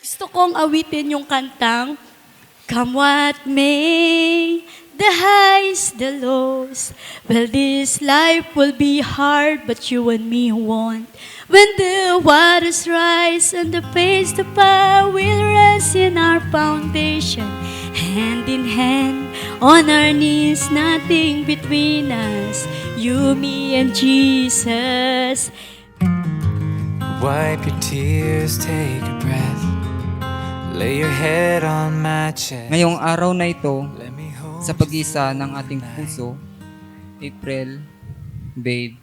Gusto kong awitin yung kantang, Come what may, the highs, the lows. Well, this life will be hard, but you and me won't. When the waters rise and the face to fall, we'll rest in our foundation, hand in hand, on our knees, nothing between us, you, me, and Jesus. Wipe your tears, take a breath. Lay your head on my chest. Ngayong araw na ito, Let me hold sa pag-isa ng ating puso, April, babe,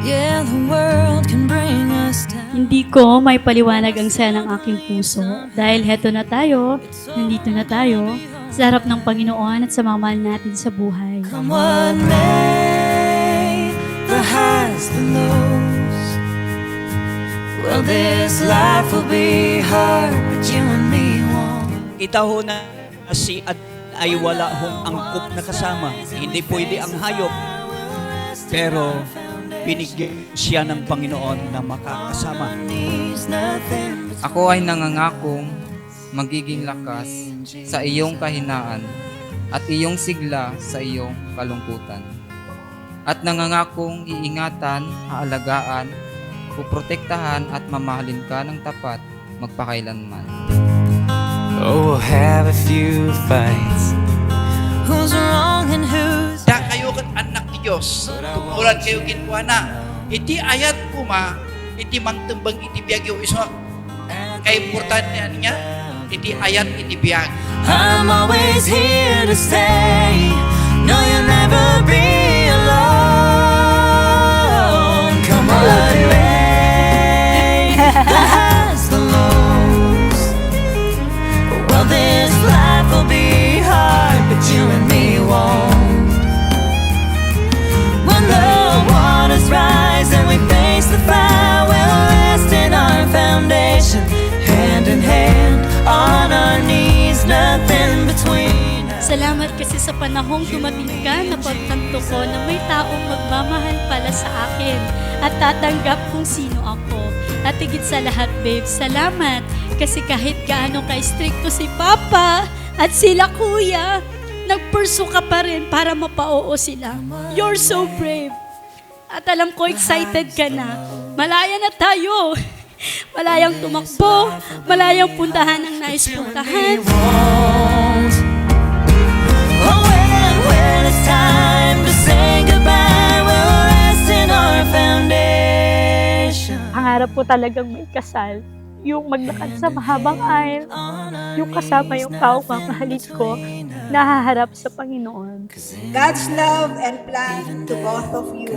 Yeah, the world can bring us down. Hindi ko may paliwanag ang saya ng aking puso dahil heto na tayo, nandito na tayo, sa harap ng Panginoon at sa mga mahal natin sa buhay. Come what may, the highs, the lows. Well, this life will be hard, but you and me won't. Kita ho na si Ad ay wala hong angkop na kasama. Hindi pwede ang hayop. Pero binigyan siya ng Panginoon na makakasama. Needs nothing but ako ay nangangakong magiging lakas sa iyong kahinaan at iyong sigla sa iyong kalungkutan. At nangangakong iingatan, aalagaan, puprotektahan at mamahalin ka ng tapat magpakailanman. Oh, we'll have a few fights. who's wrong and who's Da kayo kat anak ni Diyos. Tungkulan kayo ginwa na. Iti ayat kuma, iti mangtembang iti biyag yung iso. Kaya importante niya, iti ayat iti biyag. I'm always here to stay. No, you'll never be alone. Come what may, the highs, the lows. Well, this life will be hard, but you and me won't. When the waters rise and we face the fire, we'll rest in our foundation, hand in hand, on our knees, nothing between us. Salamat kasi sa panahong dumating ka na pagtanto ko na may taong magmamahal pala sa akin at tatanggap kung sino ako. At higit sa lahat, babe, salamat kasi kahit gaano ka-stricto si Papa at sila Kuya, nagpursu ka pa rin para mapa-oo sila. You're so brave. At alam ko, excited ka na. Malaya na tayo. Malayang tumakbo, malayang puntahan ang nais puntahan. Won't. Oh, when it's time to say goodbye, we'll rest in our foundation. Pangarap ko talagang may kasal. Yung maglakad sa mahabang aisle, yung kasama yung taong mamahalin ko, nahaharap sa Panginoon. God's love and plan to both of you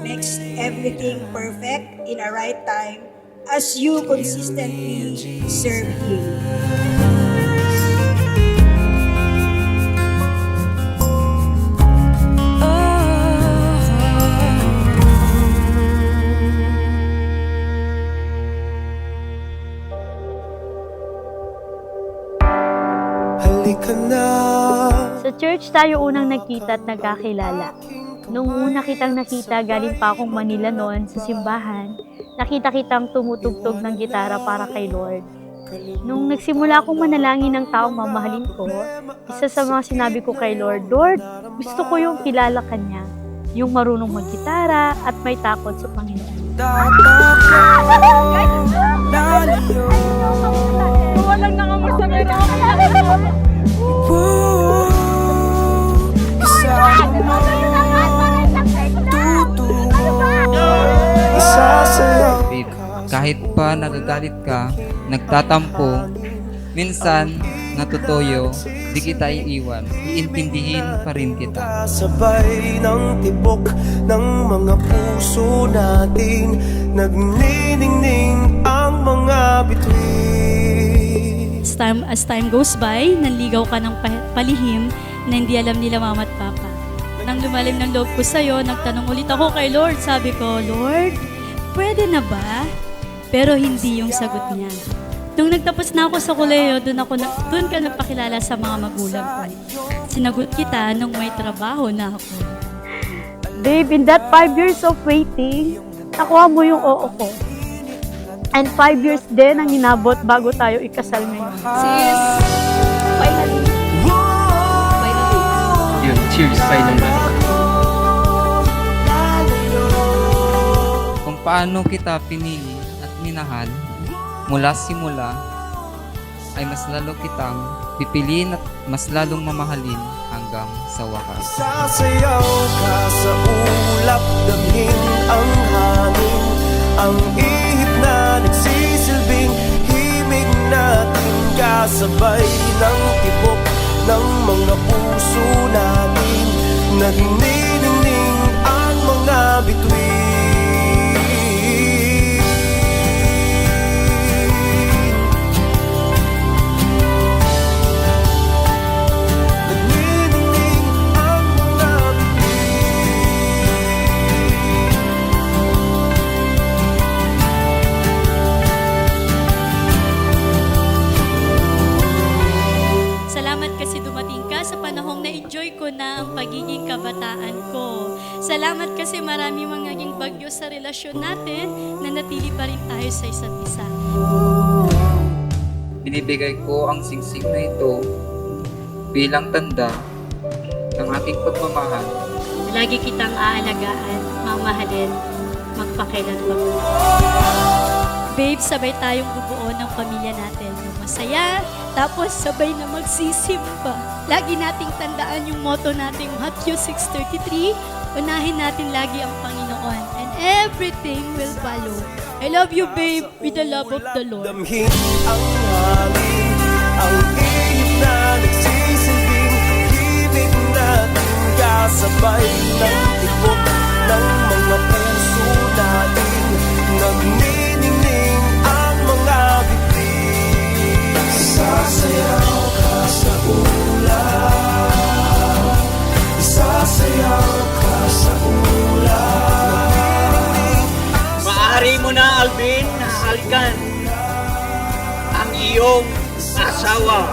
makes everything perfect in a right time as you consistently serve Him. Halika na. Sa church tayo unang nagkita at nagkakilala. Nung una kitang nakita, galing pa akong Manila noon sa simbahan, nakita kitang tumutugtog ng gitara para kay Lord. Nung nagsimula akong manalangin ng taong mamahalin ko, isa sa mga sinabi ko kay Lord, Lord, gusto ko yung kilala ka niya, yung marunong maggitara at may takot sa Panginoon. Walang nangamasakay na ako. babe, kahit pa nagagalit ka, nagtatampo, minsan natutoyo, di kita iiwan, iintindihin pa rin kita. Kasabay ng tibok ng mga puso natin, nagniningning ang mga bituin. As time goes by, nanligaw ka ng palihim na hindi alam nila mama at papa. Nang lumalim ng loob ko sa'yo, nagtanong ulit ako kay Lord. Sabi ko, Lord, pwede na ba? Pero hindi yung sagot niya. Nung nagtapos na ako sa kolehiyo, doon ka nagpakilala sa mga magulang ko. Sinagot kita nung may trabaho na ako. Babe, in that 5 years of waiting, nakuha mo yung oo ko. And 5 years din ang inabot bago tayo ikasal ngayon. Sis, finally. Yun, cheers sa inyong lahat. Kung paano kita pinili at minahal, mula simula, ay mas lalo kitang pipiliin at mas lalong mamahalin hanggang sa wakas. Sasayaw ka sa ulap, damhin ang hangin, ang ihip na nagsisilbing himig natin, kasabay ng tibok ng mga puso natin, nagniningning ang mga bituin. Salamat kasi dumating ka sa panahong na-enjoy ko na ang pagiging kabataan ko. Salamat kasi marami mga naging bagyo sa relasyon natin na natili pa rin tayo sa isa't isa. Binibigay ko ang singsing na ito bilang tanda ng aking pagmamahal. Lagi kitang aalagaan, mamahalin, magpakailanman. Babe, sabay tayong bubuo ng pamilya natin. Yung masaya, tapos sabay na magsisimba. Lagi nating tandaan yung motto nating Matthew 6:33, unahin natin lagi ang Panginoon and everything will follow. I love you, babe, with the love of the Lord. Damhin ang hangin, ang ihip na nagsisilbing himig natin, kasabay ng tibok ng mga puso natin, nagniningning ang mga bituin. Sasayaw ka sa ulap, sasayaw ka sa ulap. Maaari mo na, Alvin, na halikan ang iyong asawa.